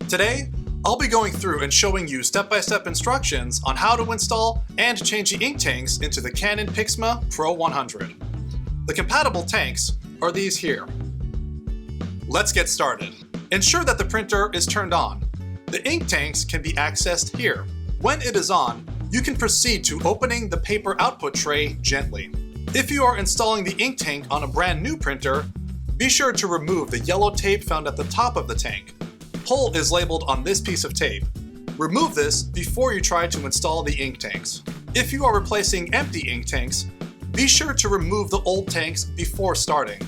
Today, I'll be going through and showing you step-by-step instructions on how to install and change the ink tanks into the Canon PIXMA Pro-100. The compatible tanks are these here. Let's get started. Ensure that the printer is turned on. The ink tanks can be accessed here. When it is on, you can proceed to opening the paper output tray gently. If you are installing the ink tank on a brand new printer, be sure to remove the yellow tape found at the top of the tank. Pull is labeled on this piece of tape. Remove this before you try to install the ink tanks. If you are replacing empty ink tanks, be sure to remove the old tanks before starting.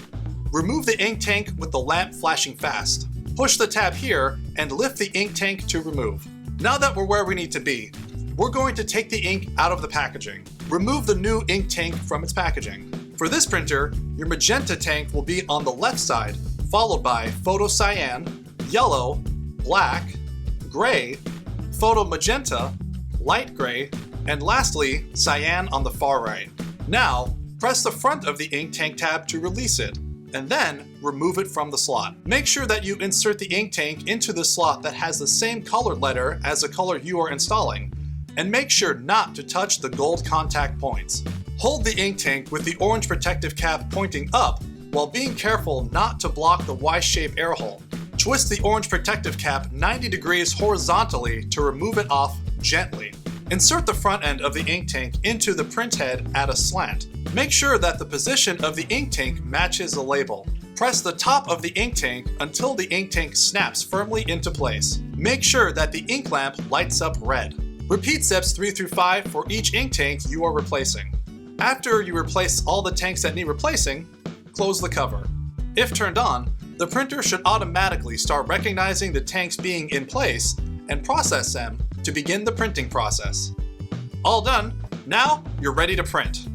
Remove the ink tank with the lamp flashing fast. Push the tab here and lift the ink tank to remove. Now that we're where we need to be, we're going to take the ink out of the packaging. Remove the new ink tank from its packaging. For this printer, your magenta tank will be on the left side, followed by photo cyan, yellow, black, gray, photo magenta, light gray, and lastly, cyan on the far right. Now, press the front of the ink tank tab to release it, and then remove it from the slot. Make sure that you insert the ink tank into the slot that has the same colored letter as the color you are installing, and make sure not to touch the gold contact points. Hold the ink tank with the orange protective cap pointing up while being careful not to block the Y-shaped air hole. Twist the orange protective cap 90 degrees horizontally to remove it off gently. Insert the front end of the ink tank into the print head at a slant. Make sure that the position of the ink tank matches the label. Press the top of the ink tank until the ink tank snaps firmly into place. Make sure that the ink lamp lights up red. Repeat steps 3 through 5 for each ink tank you are replacing. After you replace all the tanks that need replacing, close the cover. If turned on, the printer should automatically start recognizing the tanks being in place and process them to begin the printing process. All done, now you're ready to print.